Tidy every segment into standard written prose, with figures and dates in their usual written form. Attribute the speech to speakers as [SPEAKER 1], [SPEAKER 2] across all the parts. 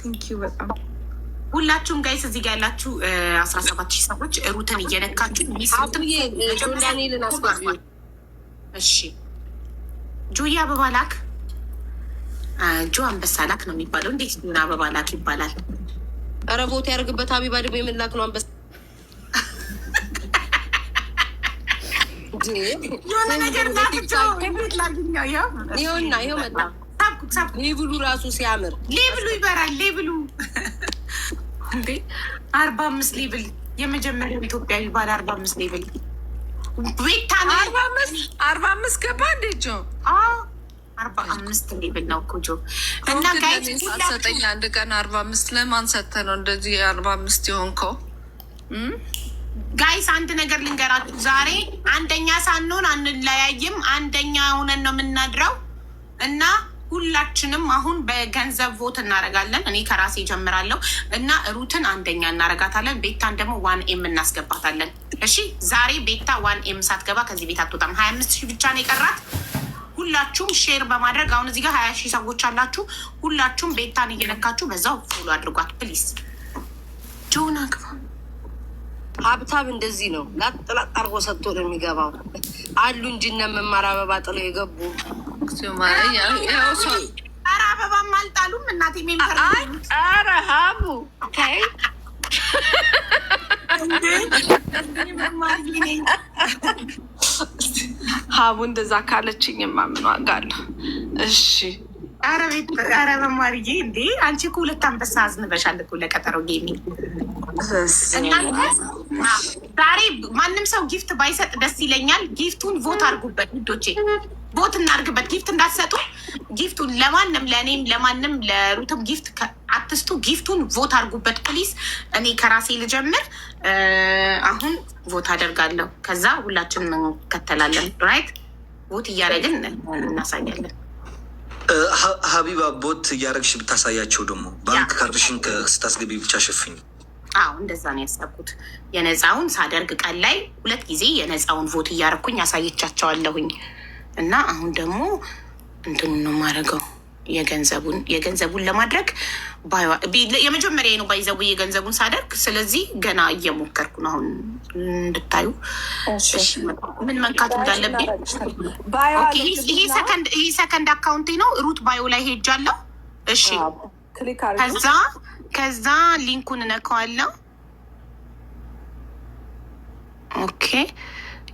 [SPEAKER 1] ቴንኪው በጣም
[SPEAKER 2] ሁላችሁም ጋይስ እዚህ ጋር ያላችሁ 17,000 ሰዎች ሩትን እየነካችሁ እሺ ጆያ አበባ ላክ ጆ አንበሳ ላክ ነው የሚባለው። እንዴት ጆና አበባ ላክ ይባላል?
[SPEAKER 3] ኧረ ቦታ ያደርግበት ሀቢባ ደግሞ የምላክ ነው አንበሳ
[SPEAKER 2] የሆነ ነገር ላግኛው
[SPEAKER 3] ይኸውና ይኸው መጣ። ሌብሉ ራሱ ሲያምር
[SPEAKER 2] ሌብሉ ይበራል። ሌብሉ እንዴ 45 ሌብል የመጀመሪያው ኢትዮጵያዊ ባለ 45 ሌብል ቤታ
[SPEAKER 1] 45 ገባ እንዴ ጆ
[SPEAKER 2] 45 ሌብል ነው እኮ ጆ። እና ጋይስ
[SPEAKER 1] ሰጠኝ አንድ ቀን 45 ለማን ሰጥተህ ነው እንደዚህ 45 የሆንከው?
[SPEAKER 2] ጋይስ አንድ ነገር ልንገራችሁ፣ ዛሬ አንደኛ ሳንሆን አንለያይም፣ አንደኛ ሆነን ነው የምናድረው። እና ሁላችንም አሁን በገንዘብ ቮት እናደርጋለን። እኔ ከራሴ ጀምራለሁ እና ሩትን አንደኛ እናረጋታለን፣ ቤታን ደግሞ 1M እናስገባታለን። እሺ ዛሬ ቤታ 1M ሳትገባ ከዚህ ቤት አትወጣም። 25,000 ብቻ ነው የቀራት። ሁላችሁም ሼር በማድረግ አሁን እዚህ ጋር 20,000 ሰዎች አላችሁ። ሁላችሁም ቤታን እየነካችሁ በዛው ፎሎ አድርጓት ፕሊዝ። ጆና ግባ
[SPEAKER 3] ሀብታም እንደዚህ ነው። ላጥላጥ አርጎ ሰጥቶ ነው የሚገባው አሉ እንጂ እነ መማር አበባ ጥለው የገቡ
[SPEAKER 2] ኧረ አበባም አልጣሉም። እናቴ ሜምበር
[SPEAKER 1] ኧረ ሀቡ ሀቡ እንደዛ ካለችኝ ማምን ዋጋ አለሁ። እሺ
[SPEAKER 2] ኧረ መማርዬ እንዴ አንቺ እኮ 2 አንበሳ አዝንበሻል እኮ ለቀጠሮ ጌሚንግ። ዛሬ ማንም ሰው ጊፍት ባይሰጥ ደስ ይለኛል። ጊፍቱን ቮት አድርጉበት ውዶቼ፣ ቮት እናድርግበት። ጊፍት እንዳትሰጡ፣ ጊፍቱን ለማንም ለእኔም ለማንም ለሩትም ጊፍት አትስጡ። ጊፍቱን ቮት አድርጉበት ፕሊዝ። እኔ ከራሴ ልጀምር። አሁን ቮት አደርጋለሁ፣ ከዛ ሁላችንም እንከተላለን። ራይት ቮት እያደረግን እናሳያለን።
[SPEAKER 4] ሀቢባ ቦት እያደረግሽ ብታሳያቸው ደግሞ ባንክ ካርድሽን ስታስገቢ ብቻ ሸፍኝ።
[SPEAKER 2] አዎ እንደዛ ነው ያሰብኩት። የነፃውን ሳደርግ ቀን ላይ 2 ጊዜ የነፃውን ቮት እያደረኩኝ ያሳየቻቸዋለሁኝ። እና አሁን ደግሞ እንትን ነው የማደርገው የገንዘቡን ለማድረግ የመጀመሪያ ነው ባይዘው የገንዘቡን ሳደርግ። ስለዚህ ገና እየሞከርኩ ነው አሁን እንድታዩ ምን መንካት እንዳለብኝ። ይሄ ሰከንድ አካውንቴ ነው። ሩት ባዮ ላይ ሄጃለሁ። እሺ ከዛ ሊንኩን እነካዋለሁ። ኦኬ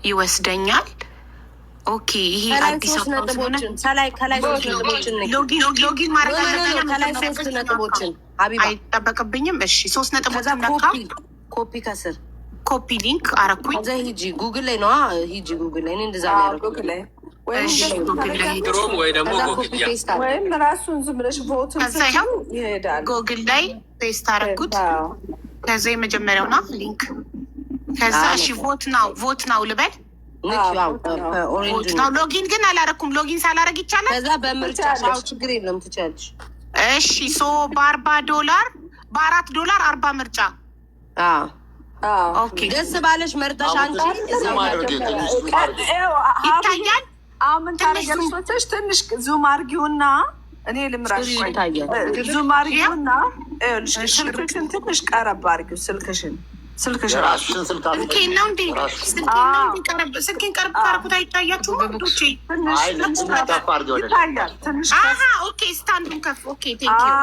[SPEAKER 2] ይወስደኛል። ኦኬ ይሄ አዲስ ሎጊን ማድረግ አይጠበቅብኝም። እሺ 3 ነጥቦችን ነካ።
[SPEAKER 3] ኮፒ ከስር
[SPEAKER 2] ኮፒ ሊንክ አረኩኝ።
[SPEAKER 3] እዛ ሂጂ ጉግል ላይ ነዋ። ሂጂ ጉግል ላይ እኔ እንደዛ ነው ያደረኩት።
[SPEAKER 1] ወይም ራሱን ዝም ብለሽ ቮት ይሄዳል።
[SPEAKER 2] ጉግል ላይ ፔስት አረኩት። ከዛ የመጀመሪያው ነው ሊንክ። ከዛ እሺ ቮት ናው ልበል። ሎጊን ግን አላረኩም። ሎጊን ሳላረግ ይቻላል።
[SPEAKER 3] ከዛ በምርጫ ችግር የለም ትችላለሽ።
[SPEAKER 2] እሺ $40 $4 40 ምርጫ። ኦኬ
[SPEAKER 3] ደስ ባለሽ መርጠሽ አንቺ
[SPEAKER 2] ይታያል።
[SPEAKER 1] ምን ታደርጊያለሽ? ትንሽ ዙም አድርጊውና እኔ ልምራሽ። ዙም አድርጊውና ስልክሽን ትንሽ ቀረብ አድርጊው። ስልክሽን
[SPEAKER 2] ስልኬን ነው እንዴ? ስልኬን ቀረብ ካረኩት አይታያችሁም? ወንዶቼ
[SPEAKER 1] ይታያል ትንሽ።
[SPEAKER 2] ኦኬ ስታንዱን ከፍ። ኦኬ ቴንኪው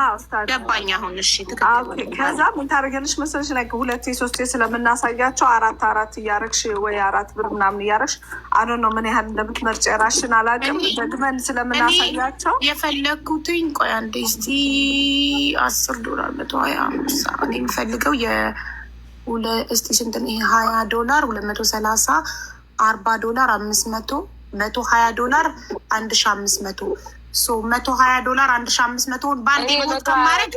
[SPEAKER 2] ገባኝ አሁን። እሺ ትክክል።
[SPEAKER 1] ከዛ ምን ታደርጊያለሽ መሰለሽ? ላይ 2 3 ስለምናሳያቸው 4 እያረግሽ ወይ 4 ብር ምናምን እያረግሽ አዶ ነው ምን ያህል እንደምትመርጭ የራሽን አላውቅም። ደግመን ስለምናሳያቸው
[SPEAKER 2] የፈለግኩትኝ ቆይ አንዴ እስቲ $10 125 እኔ የምፈልገው እስቲ ስንት ነው? $20 230 $40 500 $120 1500 $120 1500 በአንዴ ቮት ከማድረግ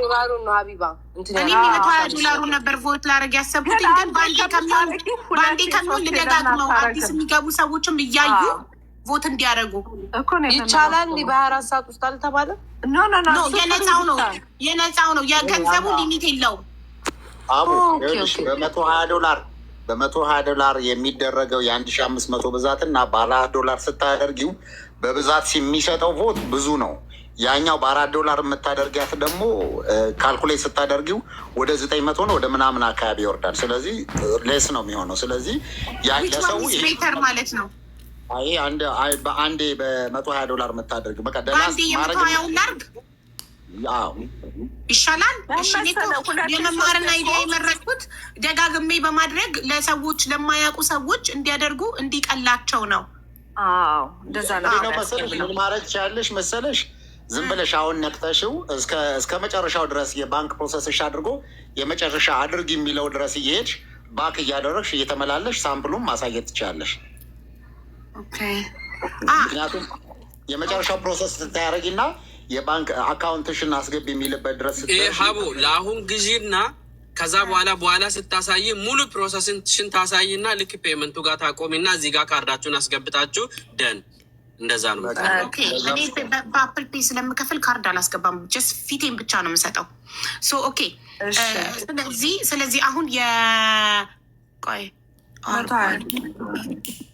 [SPEAKER 2] እኔ $120 ነበር ቮት ላደርግ ያሰብኩት። ግን በአንዴ ከሚሆን ልደጋግመው አዲስ የሚገቡ ሰዎችም እያዩ ቮት እንዲያደርጉ
[SPEAKER 3] ይቻላል። እንዲህ በ24 ሰዓት ውስጥ አልተባለም።
[SPEAKER 2] የነፃው ነው። የገንዘቡ ሊሚት የለውም።
[SPEAKER 5] አቡ በ$120 የሚደረገው የ1500 ብዛት እና ባለ $1 ስታደርጊው በብዛት የሚሰጠው ቮት ብዙ ነው። ያኛው $4 የምታደርጊያት ደግሞ ካልኩሌት ስታደርጊው ወደ 900 ነው ወደ ምናምን አካባቢ ይወርዳል። ስለዚህ ሌስ ነው የሚሆነው። ስለዚህ ለሰው
[SPEAKER 2] ማለት ነው
[SPEAKER 5] ይሄ በአንዴ $120 የምታደርጊው በቃ
[SPEAKER 2] በአንዴ የ120 ላርግ ይሻላል። የመማርና ኢዲያ የመረጥኩት ደጋግሜ በማድረግ ለሰዎች ለማያውቁ ሰዎች እንዲያደርጉ እንዲቀላቸው ነው።
[SPEAKER 1] እንደዛ ነው
[SPEAKER 5] መሰለሽ። ምን ማድረግ ትችያለሽ መሰለሽ? ዝም ብለሽ አሁን ነቅተሽው እስከ መጨረሻው ድረስ የባንክ ፕሮሰስሽ አድርጎ የመጨረሻ አድርግ የሚለው ድረስ እየሄድሽ ባክ እያደረግሽ እየተመላለሽ ሳምፕሉም ማሳየት ትችያለሽ። ምክንያቱም የመጨረሻው ፕሮሰስ ስታያደርጊና የባንክ አካውንትሽን አስገቢ የሚልበት ድረስ
[SPEAKER 6] ሀቡ ለአሁን ጊዜና ከዛ በኋላ ስታሳይ ሙሉ ፕሮሰስሽን ታሳይና ልክ ፔመንቱ ጋር ታቆሚና እዚህ ጋር ካርዳችሁን አስገብታችሁ ደን እንደዛ ነው።
[SPEAKER 2] እኔ በአፕል ፔይ ስለምከፍል ካርድ አላስገባም። ጀስት ፊቴን ብቻ ነው የምሰጠው። ኦኬ። ስለዚህ አሁን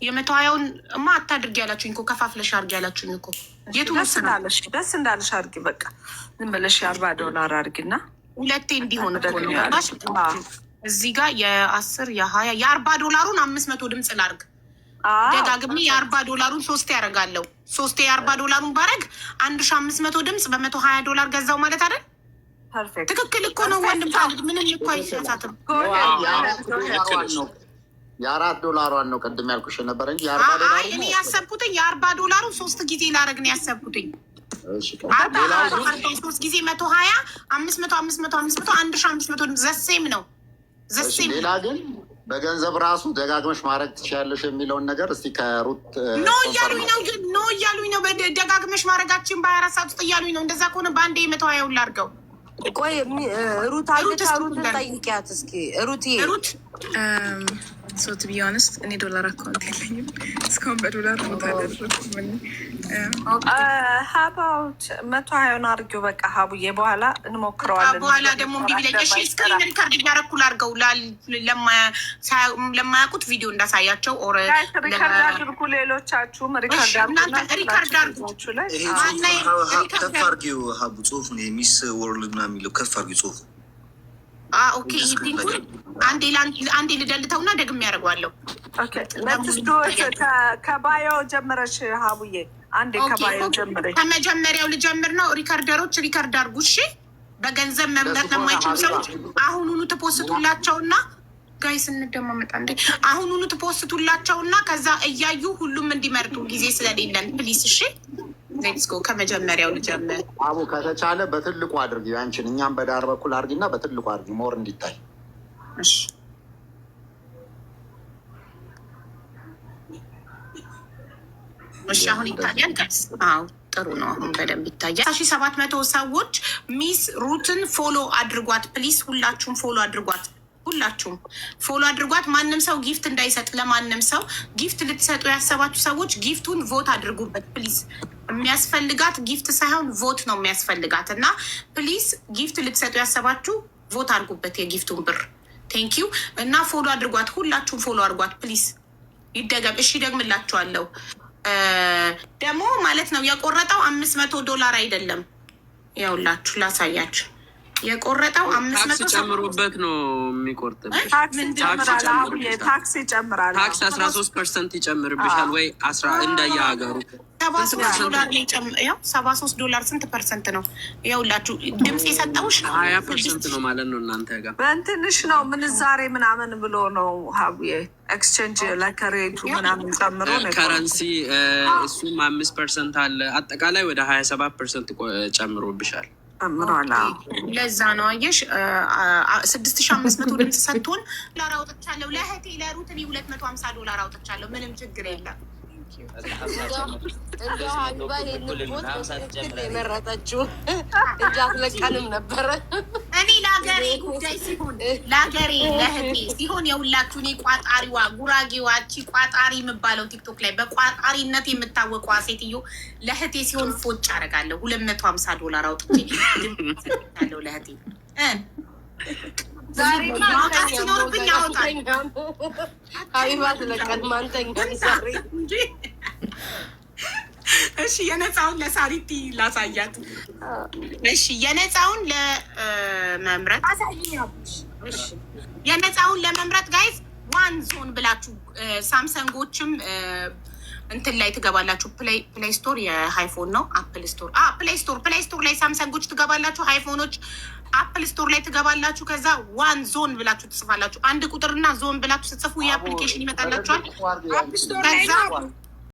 [SPEAKER 2] የ120ውን እማ አታድርጊ ያላችሁኝ እኮ ከፋፍለሽ አድርጊ ያላችሁኝ እኮ የቱ
[SPEAKER 1] ደስ እንዳለሽ አድርጊ። በቃ ዝም ብለሽ $40 አድርጊና
[SPEAKER 2] ሁለቴ እንዲሆን እዚህ ጋር የ10 የ20 የ$40 500 ድምፅ ላርግ። ደጋግሜ $40 3 ያደርጋለሁ። 3 $40 ባረግ 1500 ድምፅ $120 ገዛው ማለት አይደል? ትክክል እኮ ነው ወንድም። ምንም እኮ አይሳሳትም።
[SPEAKER 5] $4 ነው ቅድም ያልኩሽ ነበር እንጂ $40
[SPEAKER 2] እኔ ያሰብኩትኝ $40 3 ጊዜ ላረግ ነው ያሰብኩትኝ። 3 ጊዜ 120 500 1500 ዘሴም ነው ዘሴም።
[SPEAKER 5] ሌላ ግን በገንዘብ ራሱ ደጋግመሽ ማድረግ ትችያለሽ የሚለውን ነገር እስቲ ከሩት
[SPEAKER 2] ኖ እያሉኝ ነው። ደጋግመሽ ማድረጋችን በ24 ሰዓት ውስጥ እያሉኝ ነው። እንደዛ ከሆነ በአንዴ 120 ላርገው።
[SPEAKER 3] ቆይ ሩትን ጠይቂያት እስኪ ሩት
[SPEAKER 7] ሶ ቱ ቢ ኦነስት እኔ $1 አካውንት የለኝም እስካሁን $1 ታደርኩኝ።
[SPEAKER 1] ሀባውት 120 አድርጊው በቃ ሀቡዬ፣ በኋላ እንሞክረዋለን።
[SPEAKER 2] በኋላ ደግሞ ቢቢለሽ ስክሪን ሪካርድ እያደረኩ ላድርገው ለማያውቁት ቪዲዮ እንዳሳያቸው።
[SPEAKER 1] ሪካርድ አድርጉ፣ ሌሎቻችሁም ሪካርድ አድርጉ።
[SPEAKER 4] ከፍ አድርጊው ሀቡ ጽሁፉን የሚስ ወርልድ ና የሚለው ከፍ አድርጊው ጽሁፉ።
[SPEAKER 2] ኦኬ አንዴ ልደልተውና ደግሜ ያደርገዋለሁ።
[SPEAKER 1] ከባዮ ጀምረሽ ሀቡዬ፣ አንዴ ከባዮ ጀምረሽ።
[SPEAKER 2] ከመጀመሪያው ልጀምር ነው። ሪካርደሮች ሪካርድ አድርጉ እሺ። በገንዘብ መምረጥ ለማይችሉ ሰዎች አሁኑኑ ትፖስቱላቸውና ጋይስ እንደማመጣ እንዴ አሁኑኑ ትፖስቱላቸውና ከዛ እያዩ ሁሉም እንዲመርጡ ጊዜ ስለሌለን ፕሊስ እሺ። ሌትስ ጎ። ከመጀመሪያው ልጀምር።
[SPEAKER 5] አቡ ከተቻለ በትልቁ አድርጊ አንቺን፣ እኛም በዳር በኩል አድርጊና በትልቁ አድርጊ ሞር እንዲታይ።
[SPEAKER 2] እሺ እሺ። አሁን ይታያል ጋይስ? አዎ ጥሩ ነው። አሁን በደንብ ይታያል። 700 ሰዎች ሚስ ሩትን ፎሎ አድርጓት ፕሊስ። ሁላችሁም ፎሎ አድርጓት። ሁላችሁም ፎሎ አድርጓት። ማንም ሰው ጊፍት እንዳይሰጥ። ለማንም ሰው ጊፍት ልትሰጡ ያሰባችሁ ሰዎች ጊፍቱን ቮት አድርጉበት ፕሊዝ። የሚያስፈልጋት ጊፍት ሳይሆን ቮት ነው የሚያስፈልጋት። እና ፕሊዝ ጊፍት ልትሰጡ ያሰባችሁ ቮት አድርጉበት የጊፍቱን ብር። ቴንኪዩ። እና ፎሎ አድርጓት። ሁላችሁም ፎሎ አድርጓት ፕሊዝ። ይደገም። እሺ ደግምላችኋለሁ። ደግሞ ማለት ነው የቆረጠው $500 አይደለም። ያውላችሁ ላሳያችሁ። የቆረጠው 500
[SPEAKER 6] ጨምሮበት ነው የሚቆርጥበት።
[SPEAKER 1] ታክስ ይጨምራል።
[SPEAKER 6] ታክስ 13% ይጨምርብሻል ወይ 10 እንደየ ሀገሩ
[SPEAKER 2] $73 ስንት ፐርሰንት ነው? ይኸውላችሁ ድምፅ የሰጠውሽ
[SPEAKER 6] 20% ነው ማለት ነው። እናንተ ጋር
[SPEAKER 1] በእንትንሽ ነው ምንዛሬ ምናምን ብሎ ነው ሀቡዬ። ኤክስቼንጅ ለከሬቱ ምናምን ጨምሮ ነው
[SPEAKER 6] ከረንሲ እሱም 5% አለ። አጠቃላይ ወደ 27% ጨምሮብሻል።
[SPEAKER 2] ለዛ ነው አየሽ። 6500 ድምፅ ሰጥቶን $2 አውጥቻለሁ። ለእህቴ ለሩት እኔ $250 አውጥቻለሁ። ምንም ችግር የለም።
[SPEAKER 3] እንደ ሀቢባ ይሄንን ቦት በትክክል የመረጠችው እንጂ አትለቀንም ነበረ።
[SPEAKER 2] እኔ ለሀገሬ ጉዳይ ሲሆን ለሀገሬ ለእህቴ ሲሆን የሁላችሁ እኔ ቋጣሪዋ ጉራጌዋ ቺ ቋጣሪ የምባለው ቲክቶክ ላይ በቋጣሪነት የምታወቀዋ ሴትዮ ለእህቴ ሲሆን ፎጭ አደርጋለሁ። $250 አውጥቼ ያለው ለእህቴ
[SPEAKER 3] ዛሬ
[SPEAKER 2] ሲኖርብኝ ያወጣል።
[SPEAKER 3] ሀቢባ ትለቀን ማንተኛ ዛሬ
[SPEAKER 2] እሺ የነፃውን ለሳሪቲ ላሳያት። እሺ የነፃውን ለመምረጥ የነፃውን ለመምረጥ ጋይዝ ዋን ዞን ብላችሁ ሳምሰንጎችም እንትን ላይ ትገባላችሁ። ፕሌይ ስቶር የሃይፎን ነው። አፕል ስቶር ፕሌይ ስቶር ላይ ሳምሰንጎች ትገባላችሁ። ሃይፎኖች አፕል ስቶር ላይ ትገባላችሁ። ከዛ ዋን ዞን ብላችሁ ትጽፋላችሁ። አንድ ቁጥርና ዞን ብላችሁ ስትጽፉ የአፕሊኬሽን ይመጣላችኋል።